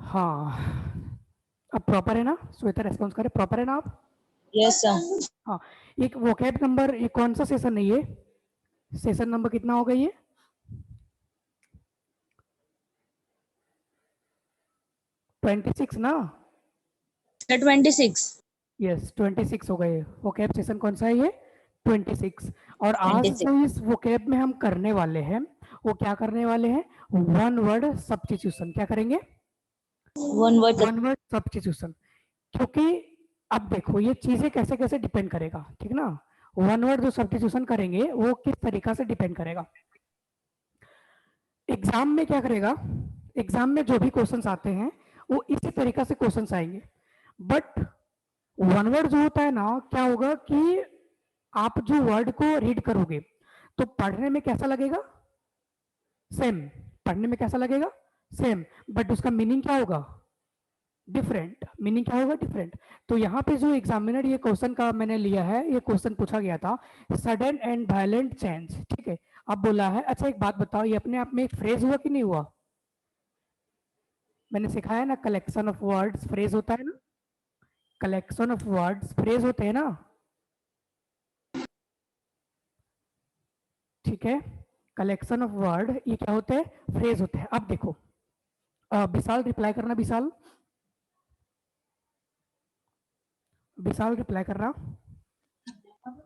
हाँ, अब प्रॉपर है ना? श्वेता रेस्पॉन्स करे, प्रॉपर है ना आप? Yes sir. हाँ, एक वोकैब नंबर, ये कौन सा सेशन है ये? सेशन नंबर कितना होगा ये? 26 ना? 26। यस 26 हो गए। वोकैब सेशन कौन सा है ये? 26। और आज 26। जो इस वोकैब में हम करने वाले हैं वो क्या करने वाले हैं? One word substitution. क्या करेंगे? One word. One word substitution. क्योंकि अब देखो ये चीजें कैसे कैसे डिपेंड करेगा, ठीक ना? वन वर्ड जो सब्स्टिट्यूशन करेंगे वो किस तरीका से डिपेंड करेगा। एग्जाम में क्या करेगा, एग्जाम में जो भी क्वेश्चंस आते हैं वो इसी तरीका से क्वेश्चंस आएंगे। बट वन वर्ड जो होता है ना, क्या होगा कि आप जो वर्ड को रीड करोगे तो पढ़ने में कैसा लगेगा? सेम। पढ़ने में कैसा लगेगा? सेम। बट उसका मीनिंग क्या होगा? डिफरेंट। मीनिंग क्या होगा? डिफरेंट। तो यहाँ पे जो एग्जामिनर ये क्वेश्चन का मैंने लिया है, ये क्वेश्चन पूछा गया था सडन एंड वायलेंट चेंज, ठीक है? अब बोला है, अच्छा एक बात बताओ, ये अपने आप में एक फ्रेज हुआ कि नहीं हुआ? मैंने सिखाया ना, कलेक्शन ऑफ वर्ड्स फ्रेज होता है ना? कलेक्शन ऑफ वर्ड्स फ्रेज होते हैं ना? ठीक है, कलेक्शन ऑफ वर्ड ये क्या होते हैं? फ्रेज होते हैं। अब देखो, विशाल रिप्लाई करना, विशाल, विशाल रिप्लाई कर रहा।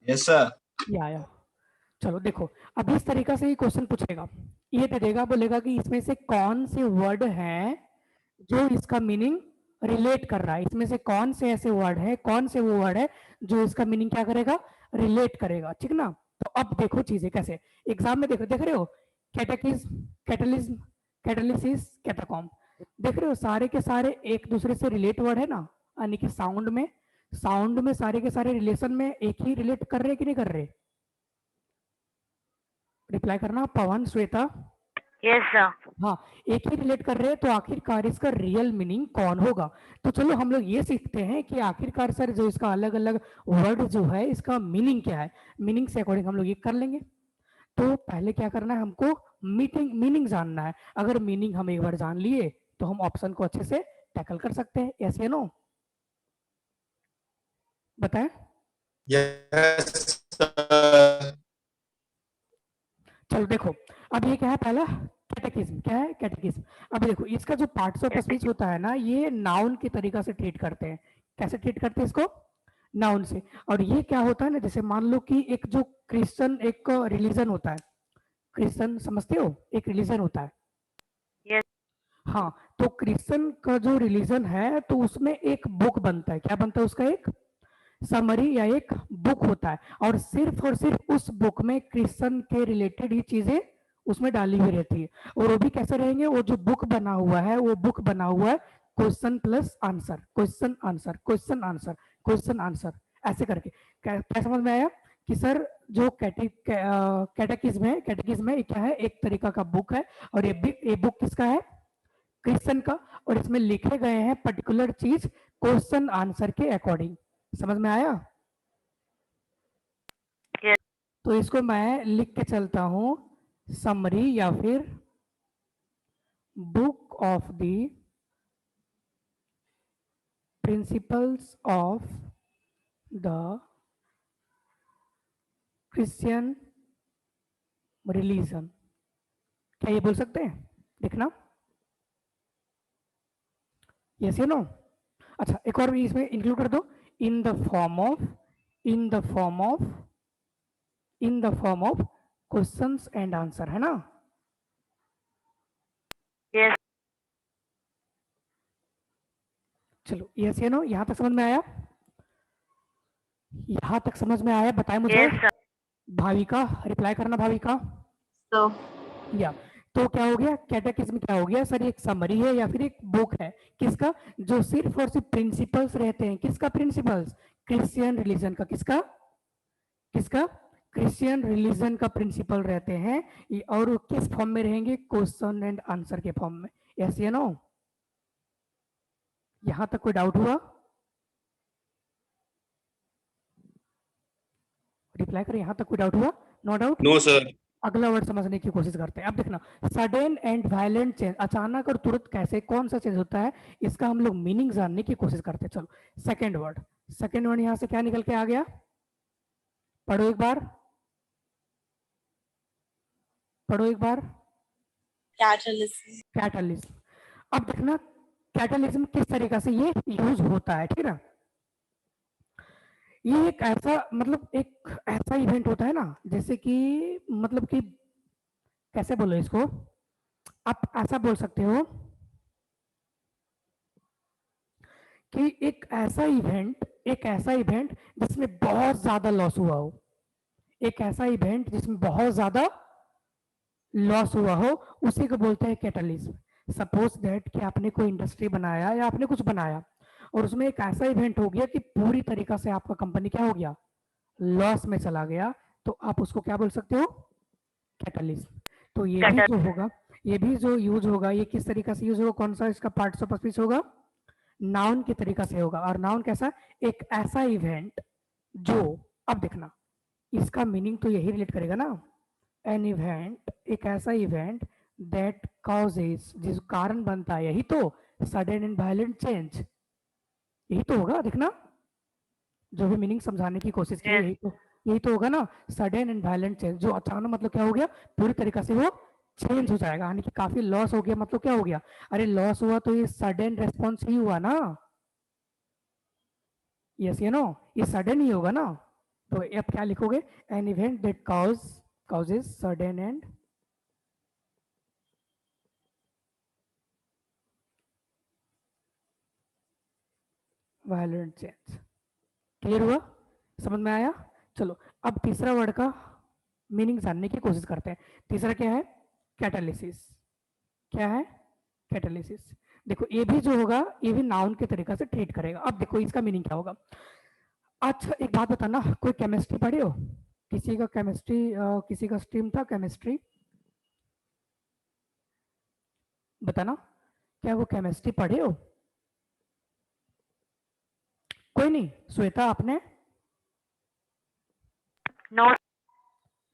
Yes sir. ये आया। चलो देखो, अब इस तरीका से ये क्वेश्चन पूछेगा, ये दे देगा, बोलेगा कि इसमें से कौन से वर्ड हैं जो इसका मीनिंग रिलेट कर रहा है, इसमें से कौन से ऐसे वर्ड है, कौन से वो वर्ड है जो इसका मीनिंग क्या करेगा? रिलेट करेगा, ठीक ना? तो अब देखो चीजें कैसे एग्जाम में, देखो देख रहे हो, कैटेकिज्म, कैटलिज्म, कैटलिसिस, कैटाकॉम, देख रहे हो सारे के सारे एक दूसरे से रिलेट वर्ड है ना? यानी कि साउंड में, साउंड में सारे के सारे रिलेशन में एक ही रिलेट कर रहे कि नहीं कर रहे? रिप्लाई करना पवन, श्वेता। Yes sir. हाँ, एक ही रिलेट कर रहे हैं, तो आखिरकार इसका रियल मीनिंग कौन होगा? तो चलो हम लोग ये सीखते हैं कि आखिरकार सर जो इसका अलग अलग वर्ड जो है इसका मीनिंग क्या है, मीनिंग से अकॉर्डिंग हम लोग ये कर लेंगे। तो पहले क्या करना है हमको? मीनिंग जानना है। अगर मीनिंग हम एक बार जान लिए तो हम ऑप्शन को अच्छे से टैकल कर सकते हैं। यस या नो? बताएं। Yes sir. चलो देखो, अब ये क्या है? पहला कैटेकिज्म। क्या है? कैटेकिज्म। अब देखो इसका जो पार्ट्स ऑफ स्पीच होता है ना, ये नाउन के तरीका से ट्रीट करते हैं। कैसे ट्रीट करते हैं इसको? नाउन से। और ये क्या होता है ना, जैसे मान लो कि एक जो क्रिश्चियन एक रिलीजन होता है, क्रिश्चियन समझते हो, एक रिलीजन होता है। यस। हाँ, तो क्रिश्चियन का जो रिलीजन है तो उसमें एक बुक बनता है। क्या बनता है उसका? एक समरी या एक बुक होता है, और सिर्फ उस बुक में क्रिश्चियन के रिलेटेड ही चीजें उसमें डाली हुई रहती है। और वो भी कैसे रहेंगे? वो जो बुक बना हुआ है वो बुक बना हुआ है question plus answer, question answer, question answer, question answer, ऐसे करके। क्या समझ में आया कि सर जो कैटेकिज्म है, कैटेकिज्म है ये क्या है? एक तरीका का बुक है। और ये बुक किसका है? क्रिश्चियन का। और इसमें लिखे गए हैं पर्टिकुलर चीज क्वेश्चन आंसर के अकॉर्डिंग। समझ में आया? यस। तो इसको मैं लिख के चलता हूं, समरी या फिर book of the principles of the Christian religion. क्या ये बोल सकते हैं? देखना, यस या नो? अच्छा एक और भी इसमें इंक्लूड कर दो, in the form of, in the form of, in the form of questions and answer, है ना? यस। चलो यस या नो, यहां तक समझ में आया? यहां तक समझ में आया? बताएं मुझे। Yes sir. भाविका रिप्लाई करना, भाविका। तो या तो क्या हो गया? कैटेकिज्म क्या हो गया सर? एक समरी है या फिर एक बुक है, किसका? जो सिर्फ और सिर्फ प्रिंसिपल्स रहते हैं। किसका प्रिंसिपल्स? क्रिश्चियन रिलीजन का। किसका? किसका? क्रिश्चियन रिलीजन का प्रिंसिपल रहते हैं। और वो किस फॉर्म में रहेंगे? क्वेश्चन एंड आंसर के फॉर्म में। यस या नो? यहां तक कोई डाउट हुआ? रिप्लाई करें, यहां तक कोई डाउट हुआ? No doubt? No sir. अगला वर्ड समझने की कोशिश करते हैं। अब देखना, सडन एंड वायलेंट चेंज, अचानक और तुरंत कैसे, कौन सा चेंज होता है, इसका हम लोग मीनिंग जानने की कोशिश करते हैं। चलो सेकेंड वर्ड यहाँ से क्या निकल के आ गया, पढ़ो एक बार, पढ़ो एक बार। कैटलिज्म। अब देखना कैटलिज्म किस तरीके से ये यूज होता है, ठीक है। ये एक ऐसा मतलब एक ऐसा इवेंट होता है ना, जैसे कि मतलब कि कैसे बोलो इसको, आप ऐसा बोल सकते हो कि एक ऐसा इवेंट जिसमें बहुत ज्यादा लॉस हुआ हो, एक ऐसा इवेंट जिसमें बहुत ज्यादा लॉस हुआ हो, उसी को बोलते हैं कैटलिज्म। सपोज दैट कि आपने कोई इंडस्ट्री बनाया या आपने कुछ बनाया और उसमें एक ऐसा इवेंट हो गया कि पूरी तरीका से आपका कंपनी क्या हो गया, लॉस में चला गया, तो आप उसको क्या बोल सकते हो, कैटलिज्म। तो ये भी जो होगा, ये भी जो यूज होगा, ये किस तरीका से यूज होगा, कौन सा इसका पार्ट्स ऑफ स्पीच होगा, नाउन के तरीका से होगा। और नाउन कैसा, एक ऐसा इवेंट जो, अब देखना इसका मीनिंग तो यही रिलेट करेगा ना, एन इवेंट, एक ऐसा इवेंट दैट कॉजेज, जिस कारण बनता है, यही तो सडन एंड वायलेंट चेंज, यही तो होगा। देखना जो भी मीनिंग समझाने की कोशिश की है, यही तो होगा ना, सडन एंड वायलेंट चेंज, जो अचानक मतलब क्या हो गया, पूरी तरीका से वो चेंज हो जाएगा, यानी कि काफी लॉस हो गया, मतलब क्या हो गया, अरे लॉस हुआ तो ये सडन रेस्पॉन्स ही हुआ ना, यस नो, ये सडन ही होगा ना। तो अब क्या लिखोगे, an event that causes sudden and violent change। Clear हुआ, समझ में आया। चलो अब तीसरा वर्ड का मीनिंग जानने की कोशिश करते हैं। तीसरा क्या है, कैटालिसिस। क्या है, कैटालिसिस। देखो ये भी जो होगा, ये भी नाउन के तरीका से ट्रीट करेगा। अब देखो इसका मीनिंग क्या होगा। अच्छा एक बात बताना, कोई केमिस्ट्री पढ़े हो, किसी का केमिस्ट्री, किसी का स्ट्रीम था केमिस्ट्री, बताना क्या वो केमिस्ट्री पढ़े हो, कोई नहीं। श्वेता आपने, नो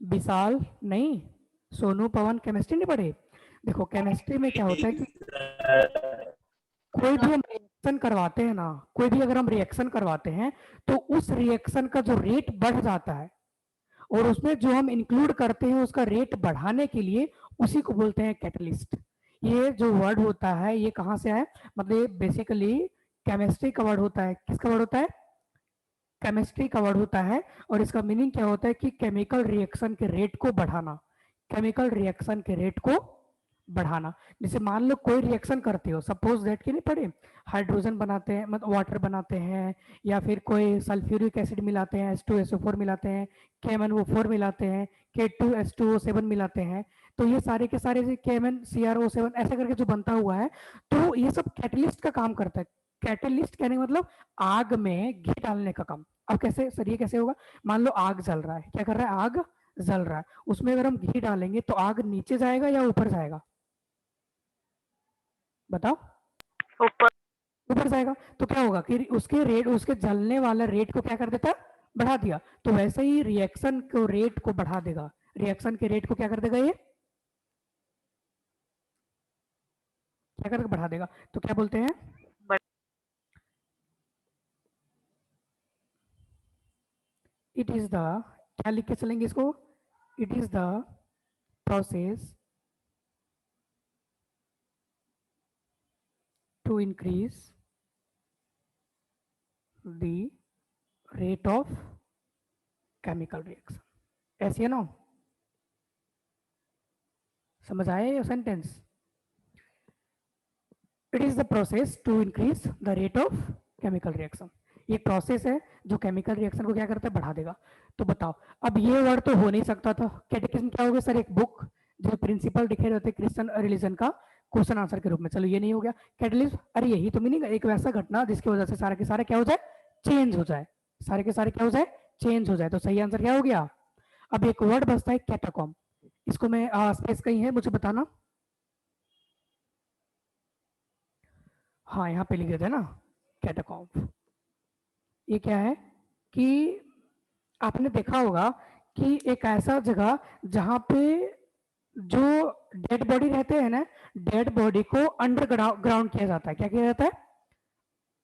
विशाल नहीं, सोनू पवन केमिस्ट्री नहीं पढ़े। देखो केमिस्ट्री में क्या होता है कि कोई भी हम रिएक्शन करवाते हैं ना, कोई भी अगर हम रिएक्शन करवाते हैं तो उस रिएक्शन का जो रेट बढ़ जाता है, और उसमें जो हम इंक्लूड करते हैं उसका रेट बढ़ाने के लिए, उसी को बोलते हैं कैटलिस्ट। ये जो वर्ड होता है ये कहाँ से आया, मतलब बेसिकली केमिस्ट्री का वर्ड होता है। किसका वर्ड होता है, केमिस्ट्री का वर्ड होता है। और इसका मीनिंग क्या होता है कि केमिकल रिएक्शन के रेट को बढ़ाना, केमिकल रिएक्शन के रेट को बढ़ाना। जैसे मान लो कोई रिएक्शन करते हो, सपोज दैट कि नहीं पढ़े, हाइड्रोजन बनाते हैं, मतलब वाटर बनाते हैं, या फिर कोई सल्फ्यूरिक एसिड मिलाते हैं, H2SO4 मिलाते हैं, KMnO4 मिलाते हैं, K2H2O7 मिलाते हैं, तो ये सारे के सारे KMnCrO7 ऐसे करके जो बनता हुआ है, तो ये सब कैटलिस्ट का काम करता है। कैटलिस्ट कहने का मतलब आग में घी डालने का काम। अब कैसे सर, ये कैसे होगा, मान लो आग जल रहा है, क्या कर रहा है, आग जल रहा है, उसमें अगर हम घी डालेंगे तो आग नीचे जाएगा या ऊपर जाएगा, बताओ, ऊपर। ऊपर जाएगा। तो क्या होगा कि उसके रेट, उसके जलने वाला रेट को क्या कर देता, बढ़ा दिया। तो वैसे ही रिएक्शन को रेट को बढ़ा देगा, रिएक्शन के रेट को क्या कर देगा, ये क्या कर बढ़ा देगा। तो क्या बोलते हैं, इट इज द, क्या लिख के चलेंगे इसको, it is the process to increase the rate of chemical reaction. ऐसे है ना, समझ आए ये sentence, it is the process to increase the rate of chemical reaction. ये प्रोसेस है जो केमिकल रिएक्शन को क्या करता है, बढ़ा देगा। तो बताओ, अब ये वर्ड तो हो नहीं सकता था, कैटेकिज्म क्या होगा सर, एक बुक जो प्रिंसिपल लिखे रहते क्रिश्चियन रिलीजन का, क्वेश्चन आंसर के रूप में। चलो ये नहीं हो गया। कैटलिस्ट, अरे यही तो मीनिंग, एक वैसा घटना जिसकी वजह से सारा के सारा क्या हो जाए, चेंज हो जाए, सारे के सारे क्या हो जाए, चेंज हो जाए। तो सही आंसर क्या हो गया। अब एक वर्ड बचता है कैटाकॉम, इसको मैं स्पेस कहीं है मुझे बताना, हाँ यहाँ पे लिख देते हैं ना, कैटाकॉम। ये क्या है कि आपने देखा होगा कि एक ऐसा जगह जहां पे जो डेड बॉडी रहते हैं ना, डेड बॉडी को अंडरग्राउंड किया जाता है। क्या किया जाता है?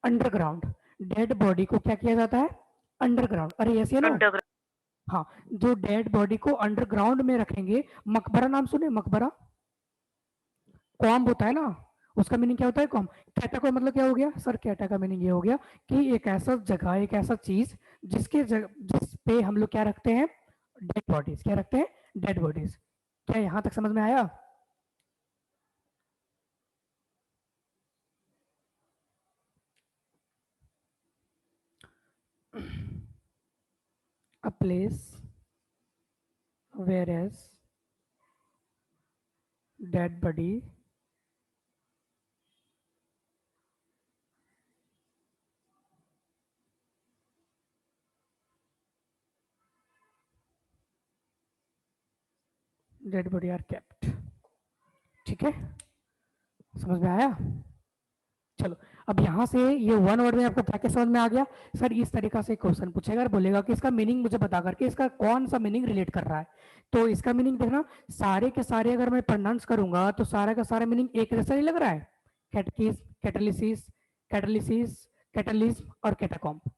अंडरग्राउंड। डेड बॉडी को क्या किया जाता है? अंडरग्राउंड। अरे यस या नो? Underground. हाँ, जो डेड बॉडी को अंडरग्राउंड में रखेंगे, मकबरा नाम सुने? मकबरा कॉम्ब होता है ना, उसका मीनिंग क्या होता है? कॉम्ब। कैटा का मतलब क्या हो गया सर? कैटा का मीनिंग ये हो गया कि एक ऐसा जगह, एक ऐसा चीज जिस पे हम लोग क्या रखते हैं? Dead bodies. क्या रखते हैं? Dead bodies. क्या यहां तक समझ में आया? A place whereas dead body are kept. ठीक है, समझ में आया? चलो, अब यहां से ये वन वर्ड में आपको क्या क्या समझ में आ गया? सर इस तरीका से क्वेश्चन पूछेगा और बोलेगा कि इसका मीनिंग मुझे बता करके इसका कौन सा मीनिंग रिलेट कर रहा है। तो इसका मीनिंग देखना, सारे के सारे अगर मैं प्रोनाउंस करूंगा तो सारा का सारा मीनिंग एक जैसा नहीं लग रहा है? कैटकिस, कैटालिसिस, कैटालिसिस, कैटालिज्म और कैटाकॉम्ब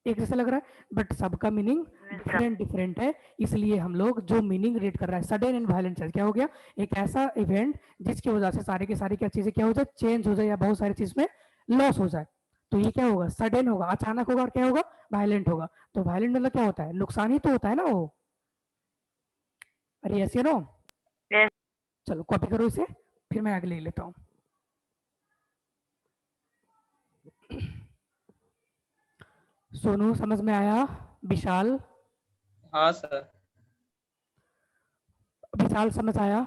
एक जैसा लग रहा है, बट सबका मीनिंग डिफरेंट डिफरेंट है। इसलिए हम लोग जो मीनिंग रीड कर रहा है, सडन एंड वायलेंट चेंज, क्या हो गया? एक ऐसा इवेंट जिसकी वजह से सारे के सारे क्या चीजें क्या हो जाए? चेंज हो जाए या बहुत सारी चीज में लॉस हो जाए। तो ये क्या होगा? सडन होगा, अचानक होगा, और क्या होगा? वायलेंट होगा। तो वायलेंट मतलब क्या होता है? नुकसान ही तो होता है ना वो। अरे यस या नो? Yes. चलो कॉपी करो इसे, फिर मैं आगे ले लेता हूँ। सोनू समझ में आया? विशाल? हाँ सर। विशाल समझ आया?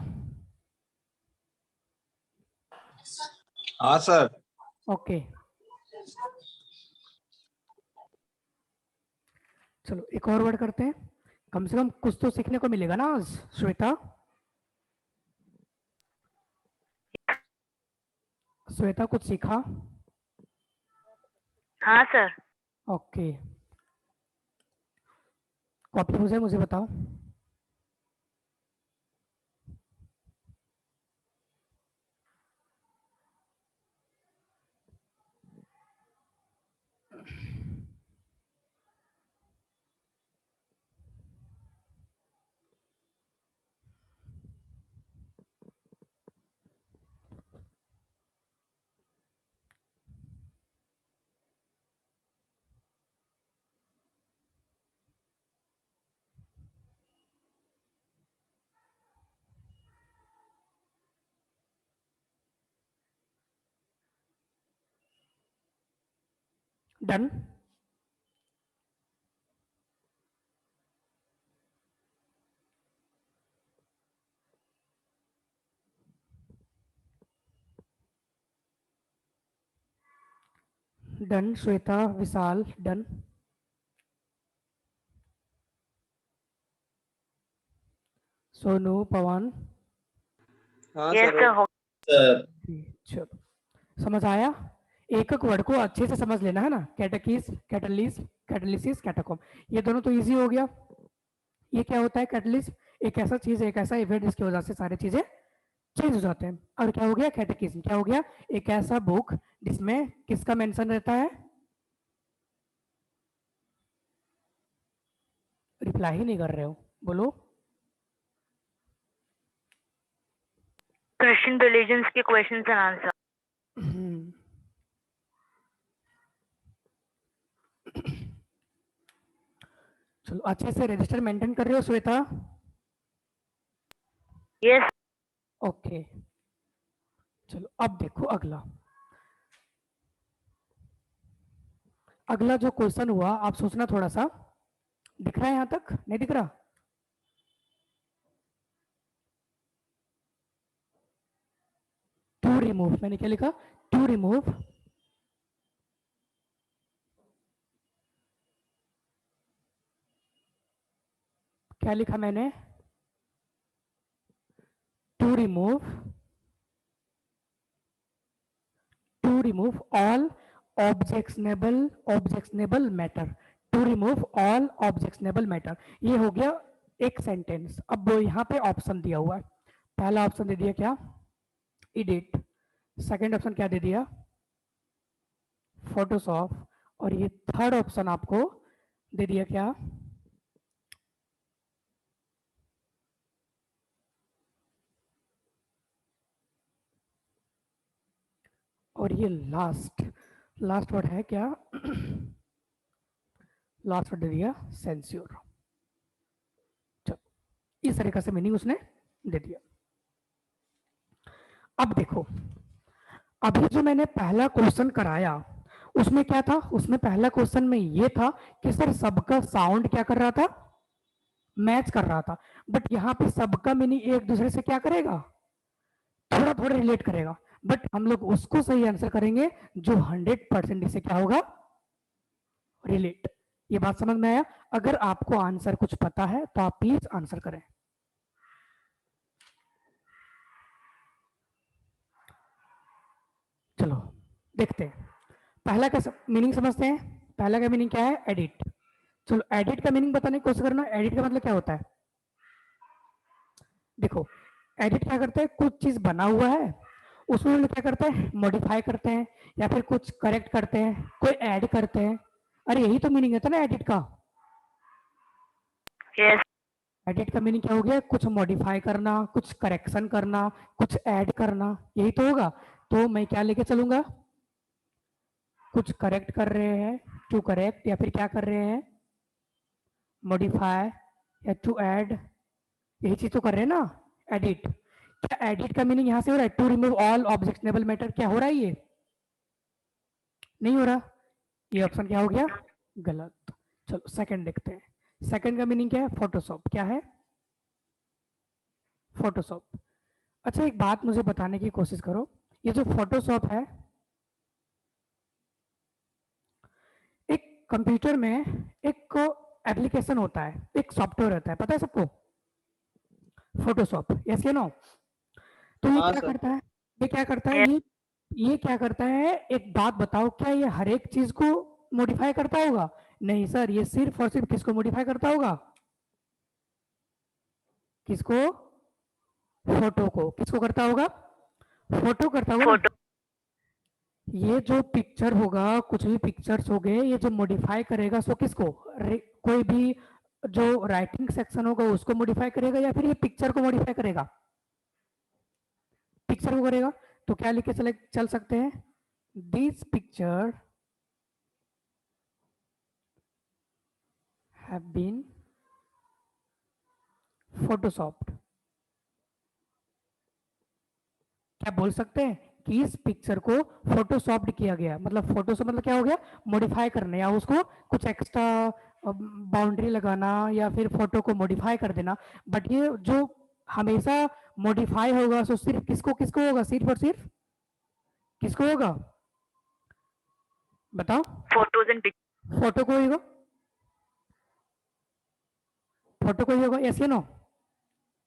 हाँ सर। ओके, चलो एक और वर्ड करते हैं, कम से कम कुछ तो सीखने को मिलेगा ना आज। श्वेता, श्वेता कुछ सीखा? हाँ सर. ओके, कॉपी मुझे बताओ। डन? डन श्वेता, विशाल डन? सोनू, पवन? हाँ Yes सर। sir. हो. सर। चलो, समझ आया? एक एक वर्ड को अच्छे से समझ लेना है ना। कैटेकिस, कैटलिस, कैटलिसिस, कैटाकॉम, ये दोनों तो इजी हो गया। ये क्या होता है? कैटलिस्ट एक ऐसा चीज है, एक ऐसा इवेंट जिसकी वजह से सारी चीजें चेंज हो जाते हैं। और क्या हो गया? कैटेकिज्म क्या हो गया? एक ऐसा बुक जिसमें किसका मेंशन रहता है? रिप्लाई ही नहीं कर रहे हो, बोलो। Christian religions के questions and answer. चलो, अच्छे से रजिस्टर मेंटेन कर रहे हो श्वेता? Yes. ओके, चलो अब देखो अगला। अगला जो क्वेश्चन हुआ, आप सोचना थोड़ा सा। दिख रहा है यहां तक? नहीं दिख रहा? टू रिमूव, मैंने क्या लिखा? टू रिमूव क्या लिखा मैंने? To remove all objectionable matter. To remove all objectionable matter, ये हो गया एक सेंटेंस। अब वो यहाँ पे ऑप्शन दिया हुआ है, पहला ऑप्शन दे दिया क्या, एडिट, सेकंड ऑप्शन क्या दे दिया, फोटोशॉप, और ये थर्ड ऑप्शन आपको दे दिया क्या, और ये लास्ट वर्ड है क्या, लास्ट वर्ड दे दिया सेंस्योर। चलो इस तरीके से मीनिंग उसने दे दिया। अब देखो, अभी जो मैंने पहला क्वेश्चन कराया उसमें क्या था, उसमें पहला क्वेश्चन में ये था कि सर सबका साउंड क्या कर रहा था, मैच कर रहा था, बट यहाँ पे सबका मीनिंग एक दूसरे से क्या करेगा, थोड़ा थोड़ा रिलेट करेगा, बट हम लोग उसको सही आंसर करेंगे जो 100% इससे क्या होगा, रिलेट। ये बात समझ में आया? अगर आपको आंसर कुछ पता है तो आप प्लीज आंसर करें। चलो देखते हैं, पहला का मीनिंग समझते हैं। पहला का मीनिंग क्या है, एडिट। चलो एडिट का मीनिंग बताने की कोशिश करना। एडिट का मतलब क्या होता है, देखो एडिट क्या करते हैं, कुछ चीज बना हुआ है उसमें हम लोग क्या करते हैं, मॉडिफाई करते हैं या फिर कुछ करेक्ट करते हैं, कोई ऐड करते हैं। अरे यही तो मीनिंग है ना एडिट का। Yes. एडिट का मीनिंग क्या हो गया, कुछ मॉडिफाई करना, कुछ करेक्शन करना, कुछ ऐड करना, यही तो होगा। तो मैं क्या लेके चलूंगा, कुछ करेक्ट कर रहे हैं, टू करेक्ट, या फिर क्या कर रहे हैं, मॉडिफाई या टू ऐड, यही चीज तो कर रहे हैं ना एडिट। क्या एडिट का मीनिंग यहां से हो रहा है, to remove all objectionable matter, क्या हो रहा है, ये नहीं हो रहा, ये ऑप्शन क्या हो गया, गलत। चलो सेकंड देखते हैं। सेकंड का मीनिंग क्या है, फोटोशॉप। क्या है, फोटोशॉप। अच्छा एक बात मुझे बताने की कोशिश करो, ये जो फोटोशॉप है, एक कंप्यूटर में एक एप्लीकेशन होता है, एक सॉफ्टवेयर होता है, पता है सबको, फोटोशॉप, यस या नो। तो ये हाँ क्या सर। करता है, ये क्या करता है, ये क्या करता है, एक बात बताओ, क्या ये हर एक चीज को मॉडिफाई करता होगा, नहीं सर, ये सिर्फ और सिर्फ किसको मॉडिफाई करता होगा, किसको, फोटो को। किसको करता होगा, फोटो करता होगा ना। Photo. ये जो पिक्चर होगा, कुछ भी पिक्चर्स हो गए, ये जो मॉडिफाई करेगा सो किसको, कोई भी जो राइटिंग सेक्शन होगा उसको मॉडिफाई करेगा, या फिर ये पिक्चर को मॉडिफाई करेगा, पिक्चर को करेगा। तो क्या लिख के चल सकते हैं, this picture have been photoshopped. क्या बोल सकते हैं कि इस पिक्चर को फोटोशॉप्ड किया गया, मतलब फोटोशॉप मतलब क्या हो गया, मॉडिफाई करना, या उसको कुछ एक्स्ट्रा बाउंड्री लगाना, या फिर फोटो को मॉडिफाई कर देना। बट ये जो हमेशा मॉडिफाई होगा सो सिर्फ किसको किसको होगा, सिर्फ और सिर्फ किसको होगा, बताओ, Photos and pictures. फोटो को होगा, फोटो को ही होगा, यस या नो,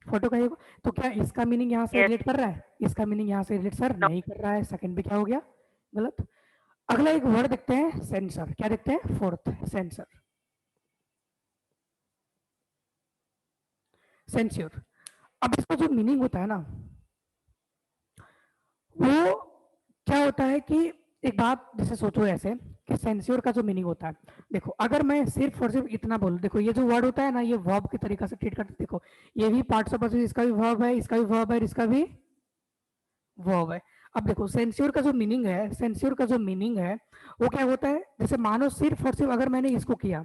फोटो का ही होगा। तो क्या इसका मीनिंग यहाँ से Yes. रिलेट कर रहा है, इसका मीनिंग यहाँ से रिलेट सर नहीं कर रहा है, सेकंड भी क्या हो गया, गलत। अगला एक वर्ड देखते हैं, सेंसर। क्या देखते हैं, फोर्थ, सेंसर, सेंस्योर। अब इसका जो मीनिंग होता है ना, वो क्या होता है कि एक बात जैसे सोचो ऐसे कि सेंस्योर का जो मीनिंग होता है, देखो अगर मैं सिर्फ और सिर्फ इतना बोलूं, देखो ये जो वर्ड होता है ना, ये वर्ब के तरीका से ट्रीट करते, देखो ये भी पार्ट्स ऑफ स्पीच, इसका भी वर्ब है, इसका भी वर्ब है, इसका भी वर्ब है। अब देखो सेंस्योर का जो मीनिंग है, सेंस्योर का जो मीनिंग है वो क्या होता है, जैसे मानो सिर्फ और सिर्फ अगर मैंने इसको किया,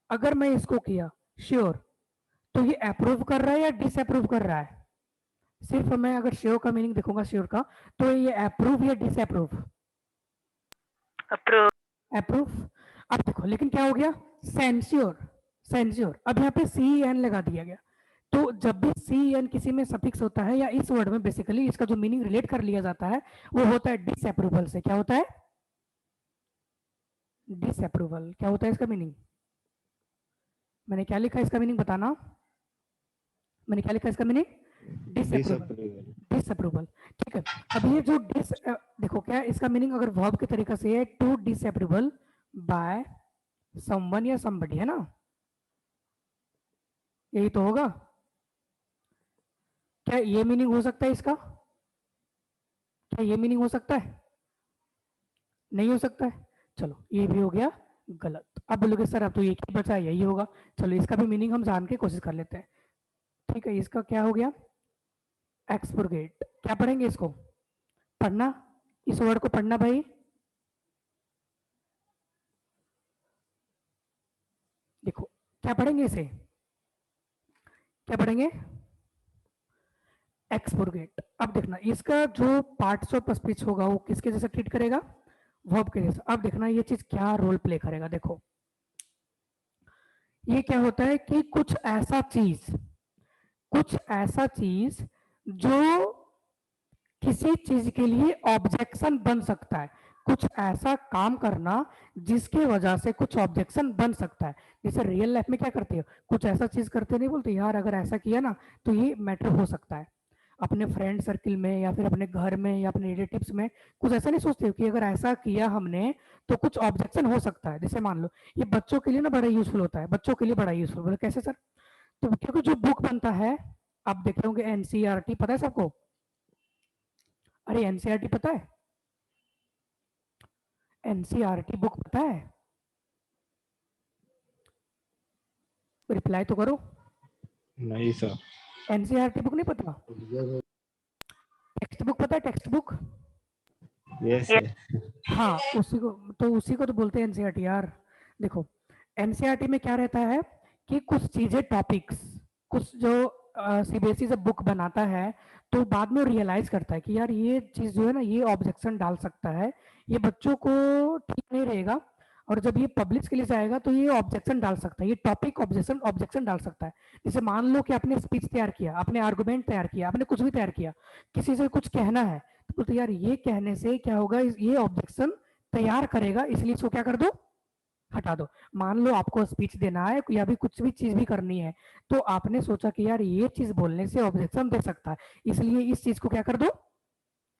अगर मैं इसको किया श्योर, तो ये अप्रूव कर रहा है या डिसअप्रूव कर रहा है, सिर्फ मैं अगर श्योर का मीनिंग देखूंगा, श्योर का, तो ये अप्रूव या डिसअप्रूव, Approve. अप्रूव। अब देखो लेकिन क्या हो गया, सेंस्योर, सेंस्योर, अब यहाँ पे सी एन लगा दिया गया। तो जब भी सी एन किसी में सफिक्स होता है, या इस वर्ड में बेसिकली इसका जो मीनिंग रिलेट कर लिया जाता है वो होता है डिसअप्रूवल से। क्या होता है, डिसअप्रूवल। क्या होता है इसका मीनिंग, मैंने क्या लिखा इसका मीनिंग बताना, मैंने क्या लिखा इसका मीनिंग, डिसअप्रूवल, डिसअप्रूवल। ठीक है, अब ये जो देखो क्या इसका मीनिंग अगर वर्ब के तरीका से है, टू डिसअप्रूवल बाय समवन या समबडी, है ना। यही तो होगा। क्या ये मीनिंग हो सकता है इसका? क्या ये मीनिंग हो सकता है? नहीं हो सकता है। चलो ये भी हो गया गलत। अब बोलोगे सर अब तो एक ही बचा है, यही होगा। चलो इसका भी मीनिंग हम जान के कोशिश कर लेते हैं। ठीक है, इसका क्या हो गया? एक्सपुरगेट। क्या पढ़ेंगे इसको? पढ़ना, इस वर्ड को पढ़ना भाई। देखो क्या पढ़ेंगे इसे, क्या पढ़ेंगे? एक्सपुरगेट। अब देखना इसका जो पार्ट्स ऑफ स्पीच होगा वो किसके जैसा ट्रीट करेगा? वर्ब के जैसा। अब देखना ये चीज क्या रोल प्ले करेगा। देखो ये क्या होता है कि कुछ ऐसा चीज जो किसी चीज के लिए ऑब्जेक्शन बन सकता है। कुछ ऐसा काम करना जिसके वजह से कुछ ऑब्जेक्शन बन सकता है। जैसे रियल लाइफ में क्या करते हो, कुछ ऐसा चीज करते नहीं बोलते यार अगर ऐसा किया ना तो ये मैटर हो सकता है। अपने फ्रेंड सर्किल में या फिर अपने घर में या अपने रिलेटिव्स में कुछ ऐसा नहीं सोचते हो कि अगर ऐसा किया हमने तो कुछ ऑब्जेक्शन हो सकता है। जैसे मान लो ये बच्चों के लिए ना बड़ा यूजफुल होता है, बच्चों के लिए बड़ा यूजफुल। बोले कैसे सर? तो क्योंकि जो बुक बनता है आप देख रहे होंगे एनसीईआरटी, पता है सबको? अरे एनसीईआरटी पता है? एनसीईआरटी बुक पता है? रिप्लाई तो करो। नहीं सर। एनसीईआरटी बुक नहीं पता? टेक्स्ट बुक पता है? Text book? यस हाँ उसी को तो बोलते हैं एनसीईआरटी यार। देखो एनसीईआरटी में क्या रहता है कि कुछ चीजें टॉपिक्स, कुछ जो सीबीएसई से बुक बनाता है तो बाद में रियलाइज करता है कि यार ये चीज जो है ना ये ऑब्जेक्शन डाल सकता है, ये बच्चों को ठीक नहीं रहेगा, और जब ये पब्लिश के लिए जाएगा तो ये ऑब्जेक्शन डाल सकता है, ये टॉपिक ऑब्जेक्शन डाल सकता है। जैसे मान लो कि आपने स्पीच तैयार किया, आपने आर्गुमेंट तैयार किया, आपने कुछ भी तैयार किया, किसी से कुछ कहना है तो बोलते यार ये कहने से क्या होगा, ये ऑब्जेक्शन तैयार करेगा, इसलिए इसको क्या कर दो, हटा दो। मान लो आपको स्पीच देना है या भी कुछ भी चीज भी करनी है तो आपने सोचा कि यार ये चीज बोलने से ऑब्जेक्शन दे सकता है, इसलिए इस चीज को क्या कर दो,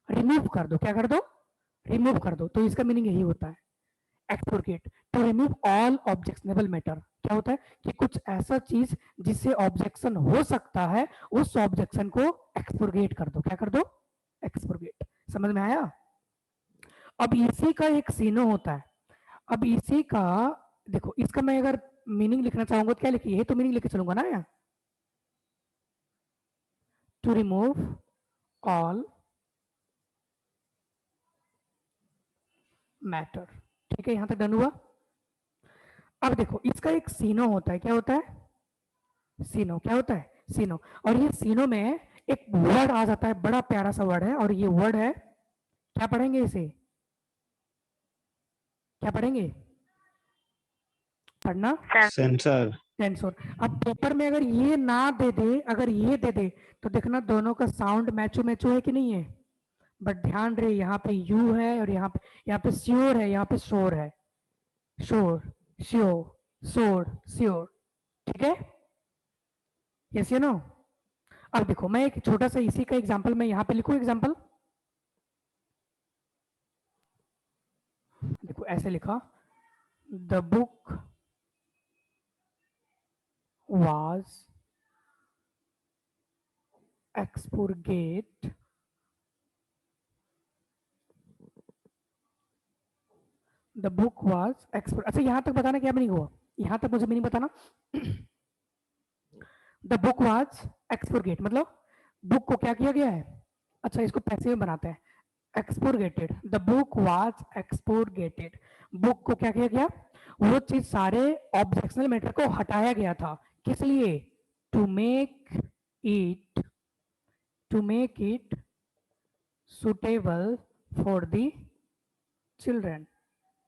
रिमूव कर दो। क्या कर दो? रिमूव कर दो। तो इसका मीनिंग यही होता है expurgate, to remove all objectionable matter. क्या होता है कि कुछ ऐसा चीज जिससे ऑब्जेक्शन हो सकता है उस ऑब्जेक्शन को एक्सपुरगेट कर दो। क्या कर दो? एक्सपुरगेट। समझ में आया? अब इसी का एक सीनो होता है। अब इसी का देखो, इसका मैं अगर मीनिंग लिखना चाहूंगा तो क्या लिखिए, ये तो मीनिंग लिख के चलूंगा ना यहाँ, टू रिमूव ऑल मैटर। ठीक है, यहां तक डन हुआ। अब देखो इसका एक सीनो होता है। क्या होता है? सीनो। क्या होता है? सीनो। और ये सीनो में एक वर्ड आ जाता है, बड़ा प्यारा सा वर्ड है, और ये वर्ड है, क्या पढ़ेंगे इसे? क्या पढ़ेंगे? पढ़ना, सेंसर। सेंसर। अब पेपर में अगर ये ना दे दे, अगर ये दे दे तो देखना दोनों का साउंड मैचो मैचो है कि नहीं है। बट ध्यान रहे यहाँ पे यू है और यहाँ पे श्योर है, यहाँ पे शोर है, शोर, श्योर, शोर, श्योर। ठीक है, यस या नो? अब देखो मैं एक छोटा सा इसी का एग्जांपल मैं यहाँ पे लिखूं, एग्जांपल देखो ऐसे लिखा, the book was expurgate the book was export. अच्छा यहां तक बताना क्या मीनिंग हुआ, यहां तक मुझे मीनिंग बताना। द बुक वॉज एक्सपोर्गेट मतलब बुक को क्या किया गया है, अच्छा इसको पैसिव में बनाते हैं, एक्सपोर्गेटेड। द बुक वॉज एक्सपोर्गेटेड, बुक को क्या किया गया, वो चीज सारे ऑब्जेक्शनल मैटर को हटाया गया था। किस लिए? To make it suitable for the children.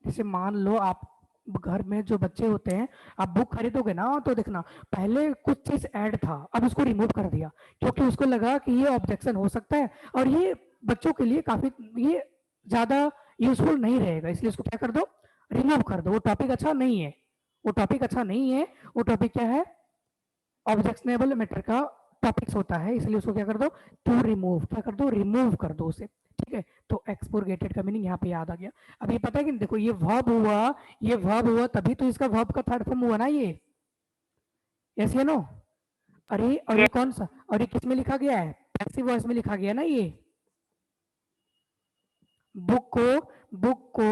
जैसे मान लो आप घर में जो बच्चे होते हैं, आप बुक खरीदोगे ना तो देखना पहले कुछ चीज ऐड था, अब उसको रिमूव कर दिया क्योंकि उसको लगा कि ये ऑब्जेक्शन हो सकता है और ये बच्चों के लिए काफी ये ज्यादा यूजफुल नहीं रहेगा, इसलिए उसको क्या कर दो, रिमूव कर दो। वो टॉपिक अच्छा नहीं है, वो टॉपिक अच्छा नहीं है, वो टॉपिक क्या है, ऑब्जेक्शनेबल मैटर का टॉपिक्स होता है, इसलिए उसको क्या कर दो, टू रिमूव। क्या कर दो? रिमूव कर दो उसे। ठीक है, तो एक्सपोर्गेटेड का मीनिंग यहाँ पे याद आ गया। अब ये पता है कि देखो ये वर्ब हुआ, ये वर्ब हुआ तभी तो इसका वर्ब का थर्ड फॉर्म हुआ ना ये, यस या नो? अरे और ये कौन सा, और ये किस में लिखा गया है, पैसिव वॉइस में लिखा गया ना ये। बुक को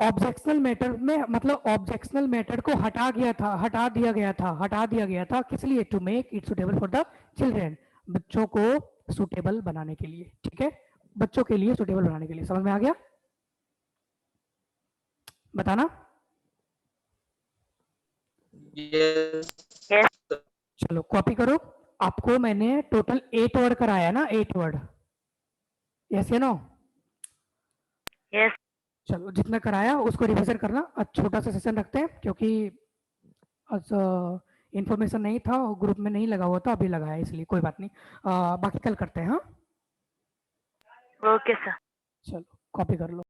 ऑब्जेक्शनल मैटर में, मतलब ऑब्जेक्शनल मैटर को हटा दिया गया था किस लिए, to make it suitable for the children, बच्चों को सुटेबल बनाने के लिए, ठीक है, बच्चों के लिए सुटेबल बनाने के लिए। समझ में आ गया, बताना। Yes. चलो कॉपी करो, आपको मैंने टोटल 8 वर्ड कराया ना, 8 वर्ड, यस या नो। Yes. चलो जितना कराया उसको रिवीजन करना। आज छोटा सा सेशन रखते हैं क्योंकि इंफॉर्मेशन नहीं था, ग्रुप में नहीं लगा हुआ था, अभी लगाया इसलिए कोई बात नहीं। बाकी कल करते हैं। हाँ Okay, sir. चलो कॉपी कर लो।